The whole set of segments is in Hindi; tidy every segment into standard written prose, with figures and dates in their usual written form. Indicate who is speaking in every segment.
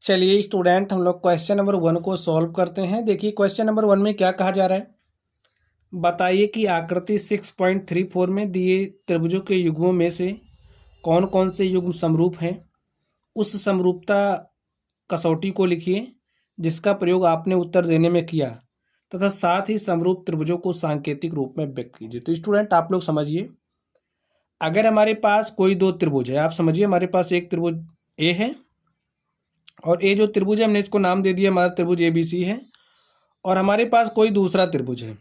Speaker 1: चलिए स्टूडेंट, हम लोग क्वेश्चन नंबर 1 को सॉल्व करते हैं। देखिए क्वेश्चन नंबर 1 में क्या कहा जा रहा है, बताइए कि आकृति 6.34 में दिए त्रिभुजों के युग्मों में से कौन कौन से युग्म समरूप हैं। उस समरूपता कसौटी को लिखिए जिसका प्रयोग आपने उत्तर देने में किया तथा साथ ही समरूप त्रिभुजों को सांकेतिक रूप में व्यक्त कीजिए। तो स्टूडेंट आप लोग समझिए, अगर हमारे पास कोई दो त्रिभुज है, आप समझिए हमारे पास एक त्रिभुज ए है और ये जो त्रिभुज है हमने इसको नाम दे दिया, हमारा त्रिभुज ABC है। और हमारे पास कोई दूसरा त्रिभुज है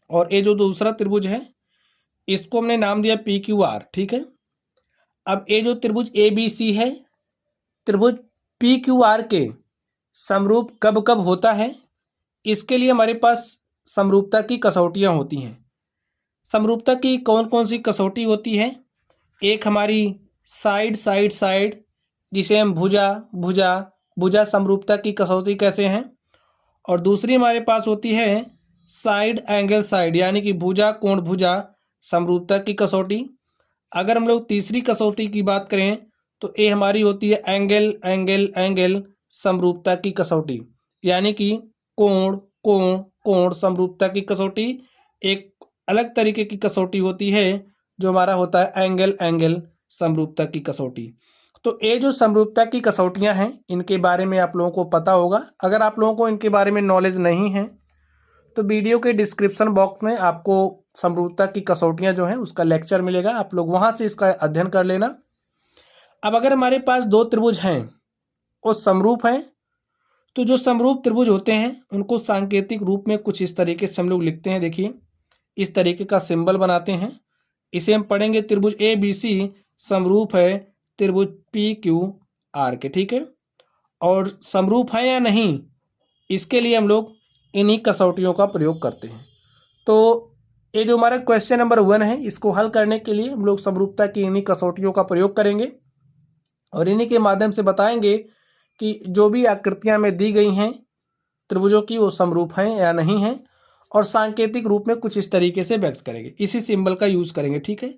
Speaker 1: और ये जो दूसरा त्रिभुज है इसको हमने नाम दिया PQR, ठीक है। अब ये जो त्रिभुज ABC है, त्रिभुज PQR के समरूप कब कब होता है, इसके लिए हमारे पास समरूपता की कसौटियाँ होती हैं। समरूपता की कौन कौन सी कसौटी होती है, एक हमारी साइड साइड साइड जिसे हम भुजा भुजा भुजा समरूपता की कसौटी कैसे हैं, और दूसरी हमारे पास होती है साइड एंगल साइड यानी कि भुजा कोण भुजा समरूपता की कसौटी। अगर हम लोग तीसरी कसौटी की बात करें तो ये हमारी होती है एंगल एंगल एंगल समरूपता की कसौटी, यानी कि कोण कोण कोण समरूपता की कसौटी। एक अलग तरीके की कसौटी होती है जो हमारा होता है एंगल एंगल समरूपता की कसौटी। तो ये जो समरूपता की कसौटियां हैं इनके बारे में आप लोगों को पता होगा। अगर आप लोगों को इनके बारे में नॉलेज नहीं है तो वीडियो के डिस्क्रिप्शन बॉक्स में आपको समरूपता की कसौटियां जो हैं उसका लेक्चर मिलेगा, आप लोग वहां से इसका अध्ययन कर लेना। अब अगर हमारे पास दो त्रिभुज हैं और समरूप हैं, तो जो समरूप त्रिभुज होते हैं उनको सांकेतिक रूप में कुछ इस तरीके से हम लोग लिखते हैं। देखिए इस तरीके का सिंबल बनाते हैं, इसे हम पढ़ेंगे त्रिभुज ABC समरूप है त्रिभुज PQR के, ठीक है। और समरूप है या नहीं इसके लिए हम लोग इन्हीं कसौटियों का प्रयोग करते हैं। तो ये जो हमारा क्वेश्चन नंबर 1 है इसको हल करने के लिए हम लोग समरूपता की इन्हीं कसौटियों का प्रयोग करेंगे और इन्हीं के माध्यम से बताएंगे कि जो भी आकृतियां में दी गई हैं त्रिभुजों की वो समरूप हैं या नहीं हैं, और सांकेतिक रूप में कुछ इस तरीके से व्यक्त करेंगे, इसी सिंबल का यूज करेंगे, ठीक है।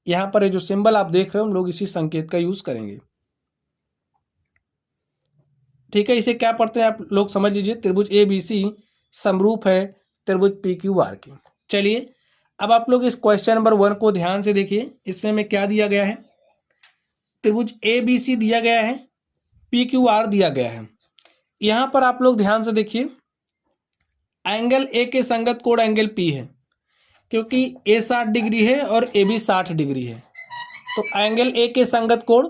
Speaker 1: यहाँ पर ये जो सिंबल आप देख रहे हो हम लोग इसी संकेत का यूज करेंगे, ठीक है। इसे क्या पढ़ते हैं आप लोग समझ लीजिए, त्रिभुज ABC समरूप है त्रिभुज PQR की। चलिए अब आप लोग इस क्वेश्चन नंबर 1 को ध्यान से देखिए, इसमें हमें क्या दिया गया है, त्रिभुज ABC दिया गया है, PQR दिया गया है। यहाँ पर आप लोग ध्यान से देखिए, एंगल A के संगत कोण एंगल P है, क्योंकि A 60 डिग्री है और AB 60 डिग्री है, तो एंगल A के संगत कोण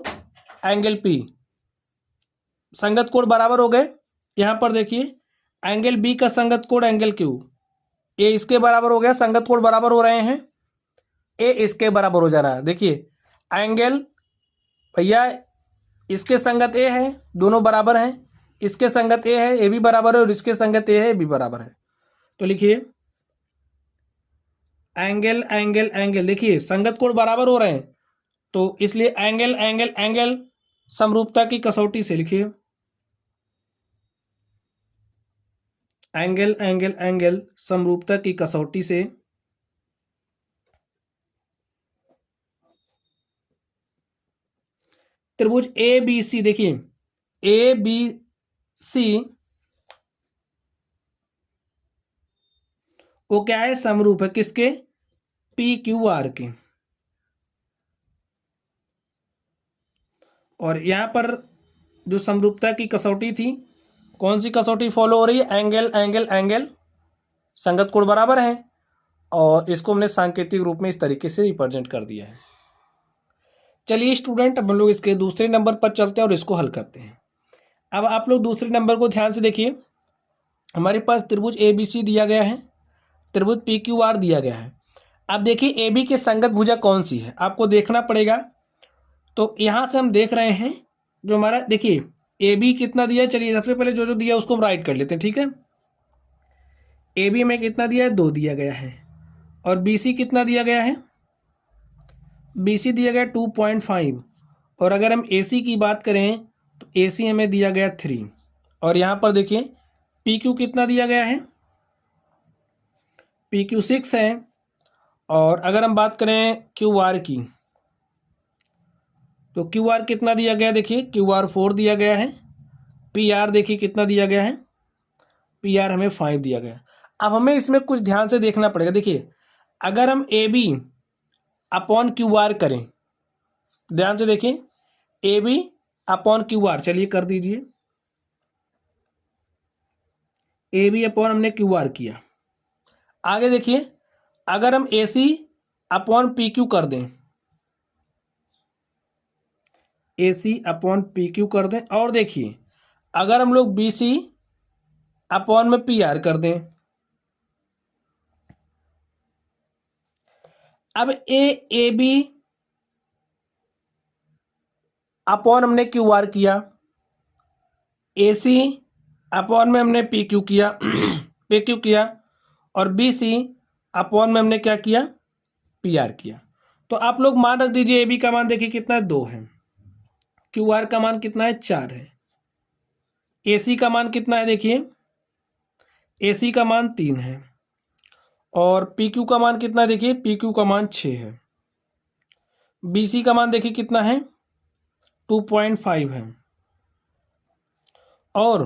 Speaker 1: एंगल P संगत कोण बराबर हो गए। यहाँ पर देखिए एंगल B का संगत कोण एंगल Q, A इसके बराबर हो गया, संगत कोण बराबर हो रहे हैं, A इसके बराबर हो जा रहा है। देखिए एंगल भैया इसके संगत A है, दोनों बराबर हैं, इसके संगत A है, A भी बराबर है, और इसके संगत A है, B बराबर है। तो लिखिए एंगल एंगल एंगल, देखिए संगत कोण बराबर हो रहे हैं तो इसलिए एंगल एंगल एंगल समरूपता की कसौटी से लिखिए एंगल एंगल एंगल समरूपता की कसौटी से त्रिभुज ABC, देखिए ABC वो क्या है, समरूप है किसके, PQR के। और यहाँ पर जो समरूपता की कसौटी थी, कौन सी कसौटी फॉलो हो रही है, एंगल एंगल एंगल संगत कोण बराबर है, और इसको हमने सांकेतिक रूप में इस तरीके से रिप्रेजेंट कर दिया है। चलिए स्टूडेंट अब हम लोग इसके दूसरे नंबर पर चलते हैं और इसको हल करते हैं। अब आप लोग दूसरे नंबर को ध्यान से देखिए, हमारे पास त्रिभुज ABC दिया गया है, त्रिभुज PQR दिया गया है। अब देखिए AB के संगत भुजा कौन सी है आपको देखना पड़ेगा। तो यहाँ से हम देख रहे हैं जो हमारा, देखिए AB कितना दिया है, चलिए सबसे पहले जो जो दिया उसको हम राइट कर लेते हैं, ठीक है। AB में कितना दिया है, 2 दिया गया है, और BC कितना दिया गया है, BC दिया गया 2.5, और अगर हम AC की बात करें तो AC हमें दिया गया 3, और यहाँ पर देखिए PQ कितना दिया गया है, PQ 6 है, और अगर हम बात करें QR की तो QR कितना दिया गया, देखिए QR 4 दिया गया है, पी आर देखिए कितना दिया गया है, पी आर हमें 5 दिया गया। अब हमें इसमें कुछ ध्यान से देखना पड़ेगा। देखिए अगर हम A B upon Q R करें, ध्यान से देखिए, A B upon Q R, चलिए कर दीजिए, ए बी अपॉन हमने क्यू आर किया। आगे देखिए अगर हम A C upon P Q कर दें, A C upon P Q कर दें, और देखिए अगर हम लोग बी सी अपॉन में पी आर कर दें। अब ए बी अपॉन हमने क्यू आर किया, ए सी अपॉन में हमने पी क्यू किया पी क्यू किया, और बी सी अपॉन में हमने क्या किया, पी आर किया। तो आप लोग मान रख दीजिए, ए बी का मान देखिए कितना है, 2 है, क्यू आर का मान कितना है, 4 है, ए सी का मान कितना है, देखिए ए सी का मान 3 है, और पी क्यू का मान कितना है, देखिए पी क्यू का मान 6 है, बी सी का मान देखिए कितना है, 2.5 है, और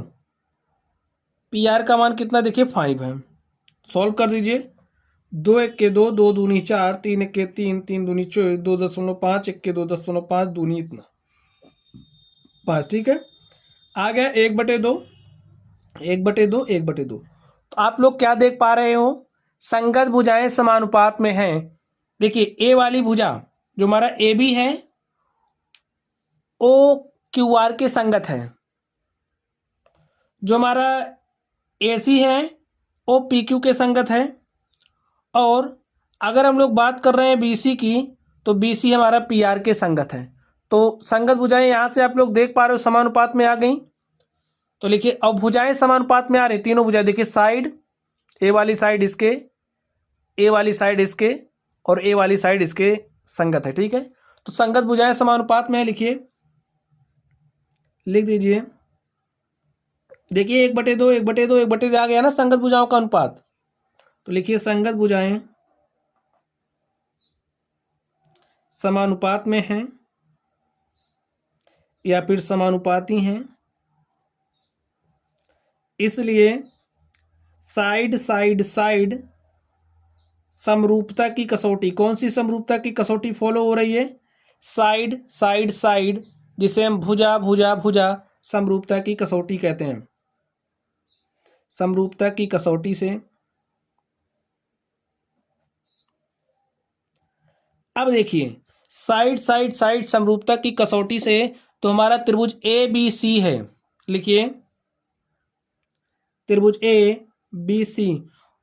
Speaker 1: पी आर का मान कितना देखिए 5 है। सॉल्व कर दीजिए, 2 एक के 2, 2 दूनी 4, 3 एक के 3, 3 दूनी 24, 2.5, एक के 2.5 दूनी इतना 5, ठीक है। आ गया 1/2, 1/2, 1/2। तो आप लोग क्या देख पा रहे हो, संगत भुजाएं समानुपात में हैं। देखिए ए वाली भुजा जो हमारा ए बी है ओ क्यू आर के संगत है, जो हमारा ए सी है वो पी क्यू के संगत है, और अगर हम लोग बात कर रहे हैं बी सी की तो बी सी हमारा पी आर के संगत है। तो संगत भुजाएं यहाँ से आप लोग देख पा रहे हो समानुपात में आ गई। तो लिखिए अब भुजाएं समानुपात में आ रही, तीनों भुजाएं देखिए, साइड ए वाली साइड इसके, ए वाली साइड इसके, और ए वाली साइड इसके संगत है, ठीक है। तो संगत भुजाएं समानुपात में है, लिखिए, लिख दीजिए। देखिए 1/2, 1/2, 1/2 आ गया ना संगत भुजाओं का अनुपात। तो लिखिए संगत भुजाएं समानुपात में हैं या फिर समानुपाती हैं, इसलिए साइड साइड साइड समरूपता की कसौटी, कौन सी समरूपता की कसौटी फॉलो हो रही है, साइड साइड साइड, जिसे हम भुजा भुजा भुजा समरूपता की कसौटी कहते हैं। समरूपता की कसौटी से अब देखिए साइड साइड साइड समरूपता की कसौटी से, तो हमारा त्रिभुज ए बी सी है, लिखिए त्रिभुज ए बी सी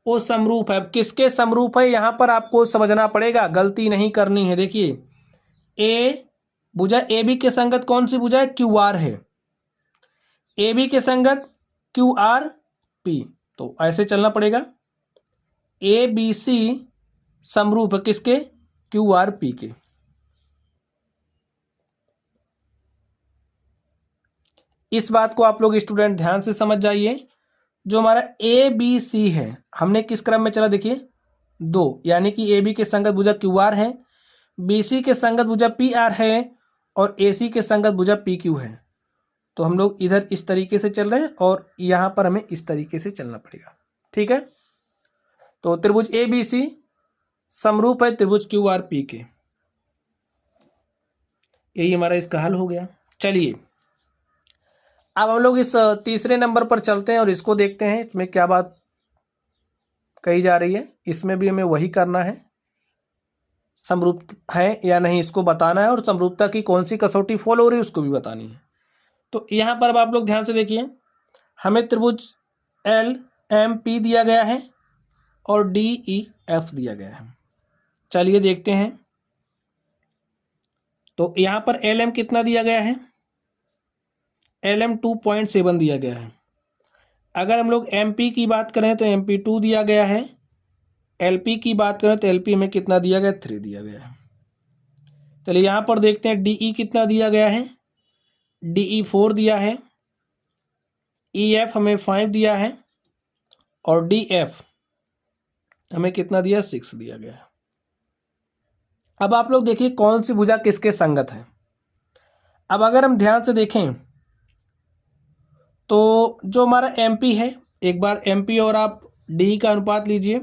Speaker 1: वो समरूप है। अब किसके समरूप है यहां पर आपको समझना पड़ेगा, गलती नहीं करनी है। देखिए ए भुजा ए बी के संगत कौन सी भुजा है, क्यू आर है, ए बी के संगत क्यू आर पी, तो ऐसे चलना पड़ेगा। ए बी सी समरूप है किसके, क्यू आर पी के। इस बात को आप लोग स्टूडेंट ध्यान से समझ जाइए। जो हमारा ए बी सी है, हमने किस क्रम में चला, देखिए 2, यानी कि ए बी के संगत भुजा क्यू आर है, बी सी के संगत भुजा पी आर है, और ए सी के संगत भुजा पी क्यू है। तो हम लोग इधर इस तरीके से चल रहे हैं और यहाँ पर हमें इस तरीके से चलना पड़ेगा, ठीक है। तो त्रिभुज ए बी सी समरूप है त्रिभुज क्यू आर पी के, यही हमारा इसका हल हो गया। चलिए अब हम लोग इस तीसरे नंबर पर चलते हैं और इसको देखते हैं इसमें क्या बात कही जा रही है। इसमें भी हमें वही करना है, समरूप है या नहीं इसको बताना है, और समरूपता की कौन सी कसौटी फॉलो हो रही है उसको भी बतानी है। तो यहाँ पर अब आप लोग ध्यान से देखिए, हमें त्रिभुज एल एम पी दिया गया है और डी ई एफ दिया गया है। चलिए देखते हैं। तो यहाँ पर एल एम कितना दिया गया है, एल एम 2.7 दिया गया है। अगर हम लोग एम पी की बात करें तो एम पी 2 दिया गया है, एल पी की बात करें तो एल पी में कितना दिया गया, 3 दिया गया है। चलिए यहाँ पर देखते हैं डी ई कितना दिया गया है, डी ई 4 दिया है, ई एफ हमें 5 दिया है, और डी एफ हमें कितना दिया, 6 दिया गया है। अब आप लोग देखिए कौन सी भुजा किसके संगत है। अब अगर हम ध्यान से देखें तो जो हमारा एम पी है, एक बार एम पी और आप डी का अनुपात लीजिए।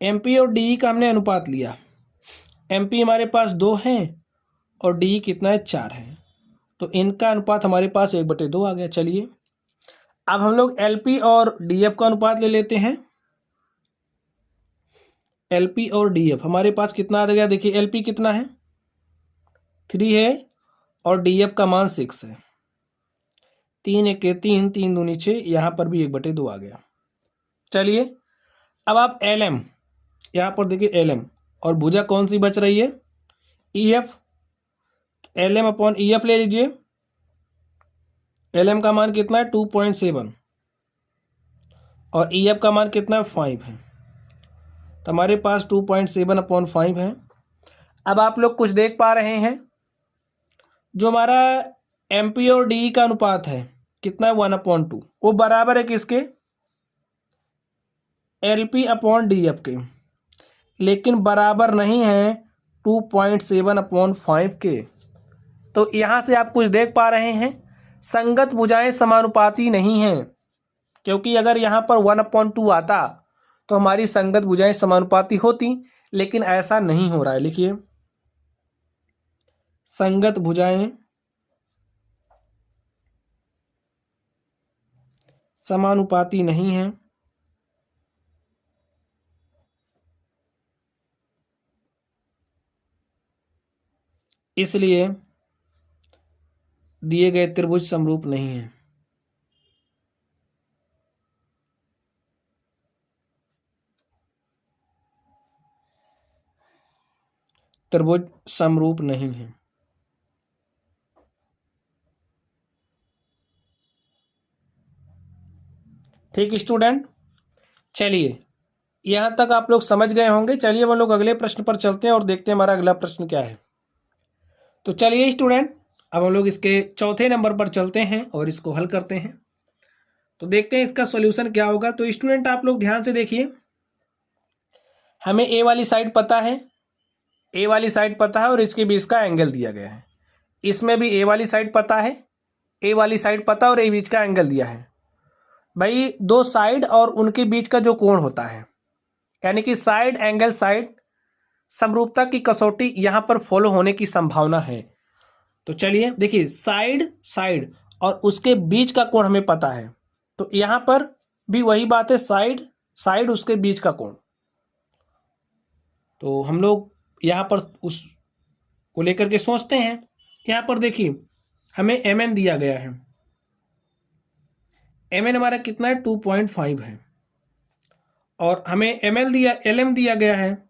Speaker 1: एम पी और डी का हमने अनुपात लिया। एम पी हमारे पास 2 है और डी कितना है, 4 है, तो इनका अनुपात हमारे पास 1/2 आ गया। चलिए अब हम लोग एल पी और डी एफ का अनुपात ले लेते हैं। एल पी और डी एफ हमारे पास कितना आ गया, देखिए एल पी कितना है, 3 है और डी एफ का मान 6 है। 3 1 3, 3 दूनी 6, यहाँ पर भी 1/2 आ गया। चलिए अब आप एल एम, यहाँ पर देखिए एल एम और भुजा कौन सी बच रही है, E F. L M upon E F ले लीजिए। एल एम का मान कितना है, 2.7 और ई एफ का मान कितना है, 5 है। तो हमारे पास 2.7/5 है। अब आप लोग कुछ देख पा रहे हैं, जो हमारा एम पी और डी का अनुपात है कितना है, 1/2, वो बराबर है किसके, L P upon D F के, लेकिन बराबर नहीं है 2.7/5 के। तो यहाँ से आप कुछ देख पा रहे हैं, संगत भुजाएं समानुपाती नहीं हैं, क्योंकि अगर यहाँ पर 1/2 आता तो हमारी संगत भुजाएं समानुपाती होती, लेकिन ऐसा नहीं हो रहा है। लिखिए संगत भुजाएं समानुपाती नहीं हैं, इसलिए दिए गए त्रिभुज समरूप नहीं है। त्रिभुज समरूप नहीं है। ठीक स्टूडेंट, चलिए यहां तक आप लोग समझ गए होंगे। चलिए हम लोग अगले प्रश्न पर चलते हैं और देखते हैं हमारा अगला प्रश्न क्या है। तो चलिए स्टूडेंट, अब हम लोग इसके चौथे नंबर पर चलते हैं और इसको हल करते हैं। तो देखते हैं इसका सॉल्यूशन क्या होगा। तो स्टूडेंट आप लोग ध्यान से देखिए, हमें ए वाली साइड पता है, ए वाली साइड पता है और इसके बीच का एंगल दिया गया है। इसमें भी ए वाली साइड पता है, ए वाली साइड पता और ए बीच का एंगल दिया है। भाई दो साइड और उनके बीच का जो कोण होता है, यानी कि साइड एंगल साइड समरूपता की कसौटी यहां पर फॉलो होने की संभावना है। तो चलिए देखिए, साइड साइड और उसके बीच का कोण हमें पता है, तो यहां पर भी वही बात है, साइड साइड उसके बीच का कोण। तो हम लोग यहां पर उस को लेकर के सोचते हैं। यहां पर देखिए हमें एम एन दिया गया है, एम एन हमारा कितना है, 2.5 है, और हमें एम एल दिया, एल एम दिया गया है।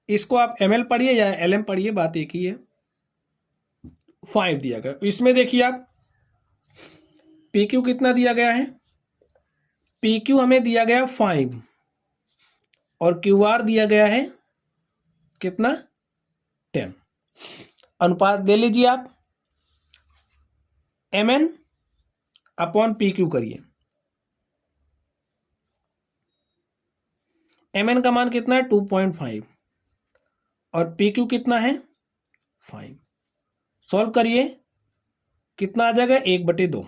Speaker 1: इसको आप एम एल पढ़िए या एल एम पढ़िए, बात एक ही है। 5 दिया गया। इसमें देखिए आप पी क्यू कितना दिया गया है, पी क्यू हमें दिया गया 5 और क्यू आर दिया गया है कितना, 10। अनुपात दे लीजिए आप, M N upon P Q करिए। एम एन का मान कितना है, 2.5 और पी क्यू कितना है, 5। सॉल्व करिए, कितना आ जाएगा, 1/2।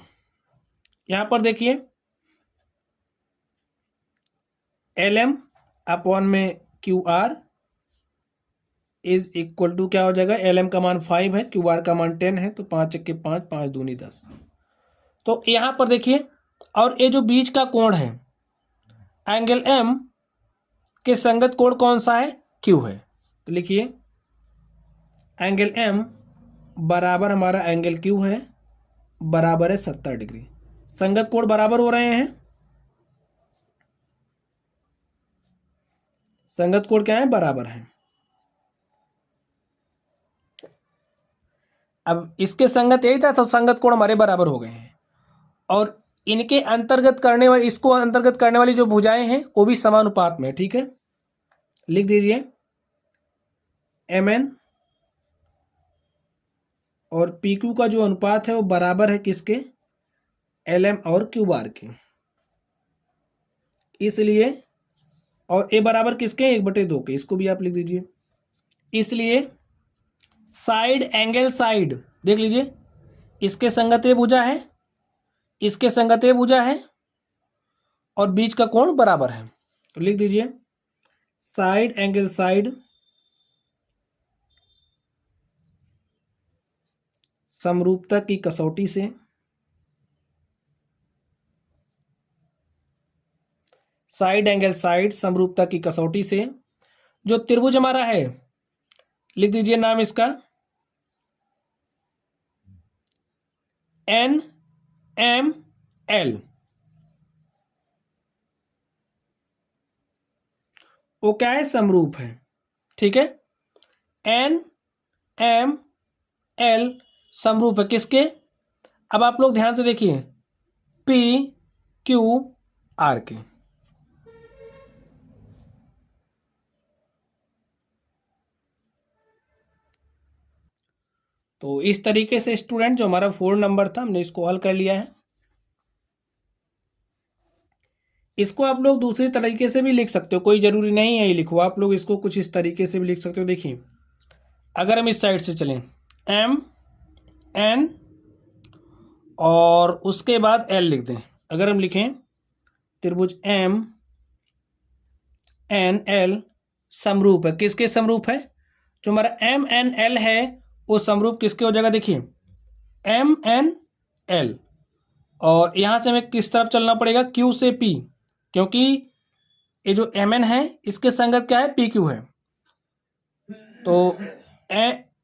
Speaker 1: यहां पर देखिए एल एम अपॉन में Q R is equal to क्या हो जाएगा, एल एम का मान 5 है, क्यू आर का मान 10 है, तो 5 1 5, 5 दूनी 10। तो यहां पर देखिए, और ये जो बीच का कोण है एंगल एम के संगत कोण कौन सा है, क्यू है। तो लिखिए एंगल एम बराबर हमारा एंगल क्यू है, बराबर है 70 डिग्री। संगत कोण बराबर हो रहे हैं, संगत कोण क्या है, बराबर है। अब इसके संगत यही था, तो संगत कोण हमारे बराबर हो गए हैं, और इनके अंतर्गत करने वाली, इसको अंतर्गत करने वाली जो भुजाएं हैं वो भी समानुपात में। ठीक है, लिख दीजिए एम एन और पी क्यू का जो अनुपात है वो बराबर है किसके, एल एम और क्यू आर के। इसलिए, और ए बराबर किसके, 1/2 के, इसको भी आप लिख दीजिए। इसलिए साइड एंगल साइड देख लीजिए, इसके संगत ए भुजा है, इसके संगत ए भुजा है और बीच का कोण बराबर है। तो लिख दीजिए साइड एंगल साइड समरूपता की कसौटी से साइड एंगल साइड समरूपता की कसौटी से जो त्रिभुज हमारा है, लिख दीजिए नाम इसका NML, वो क्या है, समरूप है। ठीक है, NML समरूप है किसके, अब आप लोग ध्यान से देखिए PQR के। तो इस तरीके से स्टूडेंट जो हमारा 4 नंबर था हमने इसको हल कर लिया है। इसको आप लोग दूसरी तरीके से भी लिख सकते हो, कोई जरूरी नहीं है ये लिखो, आप लोग इसको कुछ इस तरीके से भी लिख सकते हो। देखिए अगर हम इस साइड से चलें MN और उसके बाद L लिख दें, अगर हम लिखें त्रिभुज MNL समरूप है, किसके समरूप है, जो हमारा MNL है वो समरूप किसके हो जाएगा, देखिए MNL, और यहां से हमें किस तरफ चलना पड़ेगा, Q से P, क्योंकि ये जो MN है इसके संगत क्या है, PQ है। तो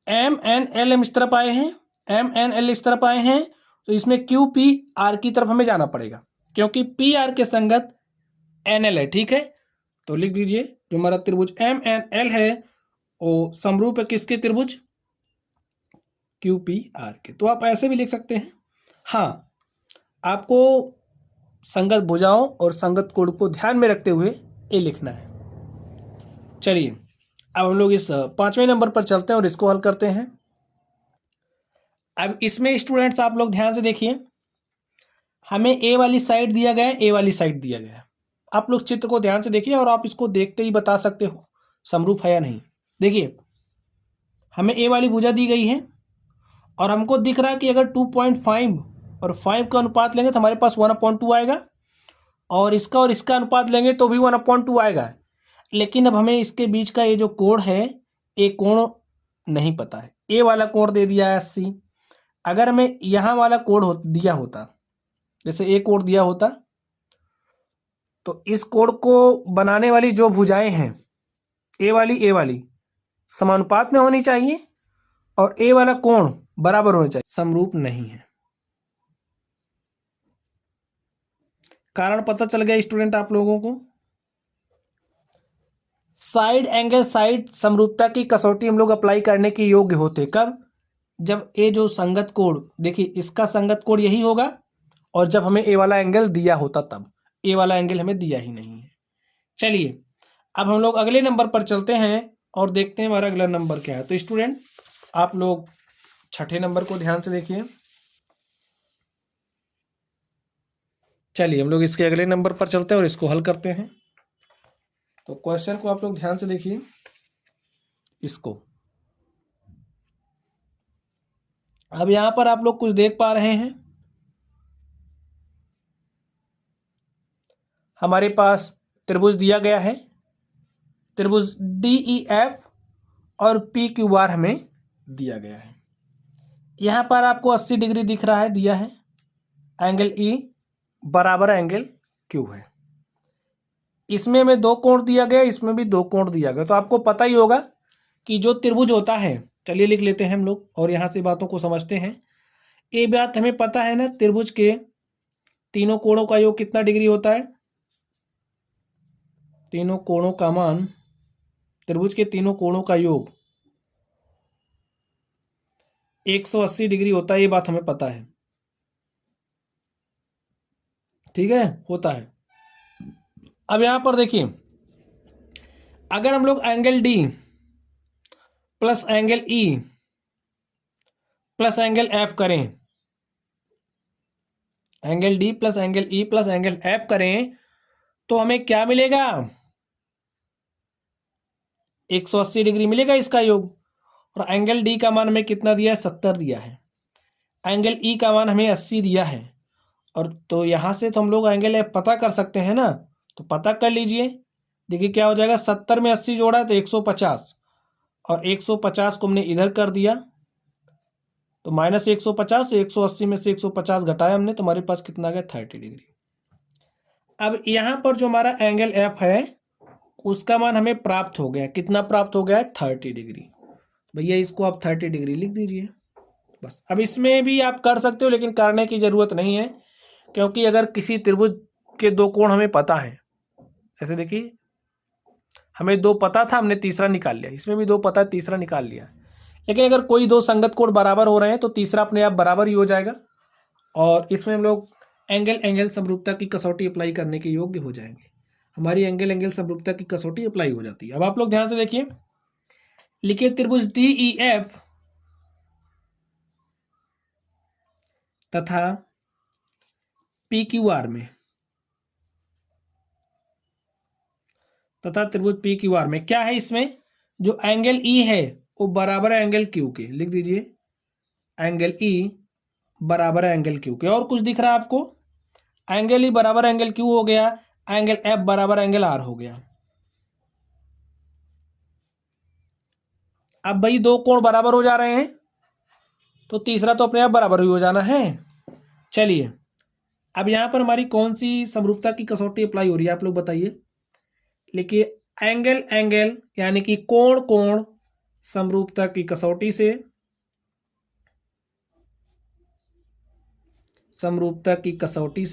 Speaker 1: MNL हम इस तरफ आए हैं, MNL इस तरफ आए हैं, तो इसमें QPR की तरफ हमें जाना पड़ेगा क्योंकि PR के संगत NL है। ठीक है, तो लिख दीजिए जो हमारा त्रिभुज MNL है वो समरूप है किसके, त्रिभुज QPR के। तो आप ऐसे भी लिख सकते हैं। हाँ, आपको संगत भुजाओं और संगत कोण को ध्यान में रखते हुए ये लिखना है। चलिए अब हम लोग इस 5वें नंबर पर चलते हैं और इसको हल करते हैं। अब इसमें स्टूडेंट्स आप लोग ध्यान से देखिए, हमें ए वाली साइड दिया गया है, ए वाली साइड दिया गया है। आप लोग चित्र को ध्यान से देखिए और आप इसको देखते ही बता सकते हो समरूप है या नहीं। देखिए हमें ए वाली भुजा दी गई है और हमको दिख रहा है कि अगर 2.5 और 5 का अनुपात लेंगे तो हमारे पास 1/2 आएगा, और इसका अनुपात लेंगे तो भी 1/2 आएगा। लेकिन अब हमें इसके बीच का ये जो कोण है, ये कोण नहीं पता है। ए वाला कोण दे दिया है 80, अगर हमें यहाँ वाला कोण दिया होता, जैसे ए कोण दिया होता, तो इस कोण को बनाने वाली जो भुजाएं हैं ए वाली समानुपात में होनी चाहिए और ए वाला कोण बराबर होना चाहिए, समरूप नहीं है। कारण पता चल गया स्टूडेंट आप लोगों को। साइड एंगल साइड समरूपता की कसौटी हम लोग अप्लाई करने के योग्य होते कब, जब ए जो संगत कोण, देखिए इसका संगत कोण यही होगा, और जब हमें ए वाला एंगल दिया होता तब। ए वाला एंगल हमें दिया ही नहीं है। चलिए अब हम लोग अगले नंबर पर चलते हैं और देखते हैं हमारा अगला नंबर क्या है। तो स्टूडेंट आप लोग 6ठे नंबर को ध्यान से देखिए। चलिए हम लोग इसके अगले नंबर पर चलते हैं और इसको हल करते हैं। तो क्वेश्चन को आप लोग ध्यान से देखिए, इसको अब यहां पर आप लोग कुछ देख पा रहे हैं, हमारे पास त्रिभुज दिया गया है, त्रिभुज DEF और PQR हमें दिया गया है। यहां पर आपको 80 डिग्री दिख रहा है, दिया है, एंगल E बराबर एंगल Q है। इसमें हमें 2 कोण दिया गया, इसमें भी 2 कोण दिया गया। तो आपको पता ही होगा कि जो त्रिभुज होता है, चलिए लिख लेते हैं हम लोग और यहां से बातों को समझते हैं। ये बात हमें पता है ना, त्रिभुज के तीनों कोणों का योग कितना डिग्री होता है, तीनों कोणों का मान, त्रिभुज के तीनों कोणों का योग 180 डिग्री होता है, ये बात हमें पता है। ठीक है, होता है। अब यहां पर देखिए, अगर हम लोग angle D plus angle E plus angle F करें, angle D plus angle E plus angle F करें, तो हमें क्या मिलेगा, 180 डिग्री मिलेगा इसका योग। और एंगल D का मान हमें कितना दिया है, 70 दिया है। एंगल ई का मान हमें 80 दिया है, और तो यहाँ से तो हम लोग एंगल एफ पता कर सकते हैं ना, तो पता कर लीजिए। देखिए क्या हो जाएगा, 70 में 80 जोड़ा तो 150, और 150 को हमने इधर कर दिया तो माइनस 150, 180 में से 150 घटाया हमने, तो हमारे पास कितना आ गया 30 डिग्री। अब यहाँ पर जो हमारा एंगल एफ है उसका मान हमें प्राप्त हो गया, कितना प्राप्त हो गया है 30 डिग्री। भैया इसको आप 30 डिग्री लिख दीजिए बस। अब इसमें भी आप कर सकते हो, लेकिन करने की ज़रूरत नहीं है, क्योंकि अगर किसी त्रिभुज के दो कोण हमें पता है, जैसे देखिए हमें दो पता था, हमने तीसरा निकाल लिया, इसमें भी दो पता है, तीसरा निकाल लिया। लेकिन अगर कोई दो संगत कोण बराबर हो रहे हैं तो तीसरा अपने आप बराबर ही हो जाएगा, और इसमें हम लोग एंगल समरूपता की कसौटी अप्लाई करने के योग्य हो जाएंगे। हमारी एंगल समरूपता की कसौटी अप्लाई हो जाती है। अब आप लोग ध्यान से देखिए, लिखिए त्रिभुज DEF तथा PQR में, तथा त्रिभुज PQR में क्या है, इसमें जो एंगल E है वो बराबर है एंगल Q के। लिख दीजिए एंगल E बराबर है एंगल Q के। और कुछ दिख रहा है आपको, एंगल E बराबर एंगल Q हो गया, एंगल F बराबर एंगल R हो गया। अब भाई दो कोण बराबर हो जा रहे हैं तो तीसरा तो अपने आप बराबर ही हो जाना है। चलिए अब यहाँ पर हमारी कौन सी समरूपता की कसौटी अप्लाई हो रही है, आप लोग बताइए। लिखिए एंगल यानी कि कोण समरूपता की कसौटी से, समरूपता की कसौटी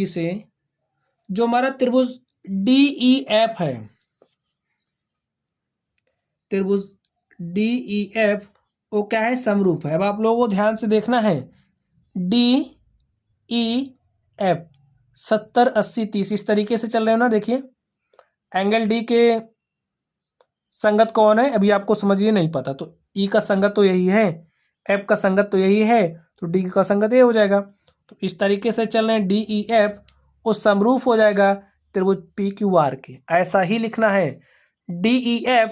Speaker 1: से जो हमारा त्रिभुज DEF है, त्रिभुज DEF वो क्या है, समरूप है। अब आप लोगों को ध्यान से देखना है, DEF 70 80 30 इस तरीके से चल रहे हो ना। देखिए एंगल D के संगत कौन है अभी आपको समझिए नहीं पता, तो E का संगत तो यही है, F का संगत तो यही है, तो D का संगत ये हो जाएगा। तो इस तरीके से चल रहे हैं, DEF वो समरूप हो जाएगा त्रिभुज PQR के। ऐसा ही लिखना है, DEF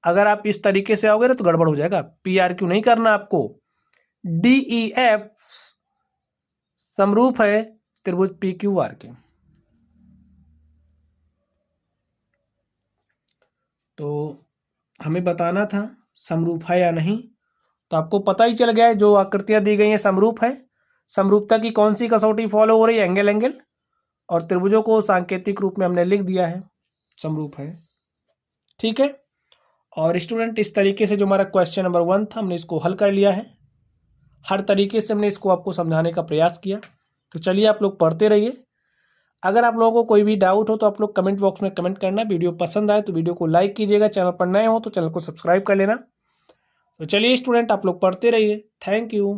Speaker 1: अगर आप इस तरीके से आओगे ना तो गड़बड़ हो जाएगा, PRQ नहीं करना आपको। DEF समरूप है त्रिभुज PQR के। तो हमें बताना था समरूप है या नहीं, तो आपको पता ही चल गया है, जो आकृतियां दी गई हैं समरूप है। समरूपता की कौन सी कसौटी फॉलो हो रही है, एंगल, और त्रिभुजों को सांकेतिक रूप में हमने लिख दिया है, समरूप है। ठीक है, और स्टूडेंट इस तरीके से जो हमारा क्वेश्चन नंबर 1 था हमने इसको हल कर लिया है। हर तरीके से हमने इसको आपको समझाने का प्रयास किया। तो चलिए आप लोग पढ़ते रहिए। अगर आप लोगों को कोई भी डाउट हो तो आप लोग कमेंट बॉक्स में कमेंट करना। वीडियो पसंद आए तो वीडियो को लाइक कीजिएगा, चैनल पर नए हो तो चैनल को सब्सक्राइब कर लेना। तो चलिए स्टूडेंट आप लोग पढ़ते रहिए। Thank you.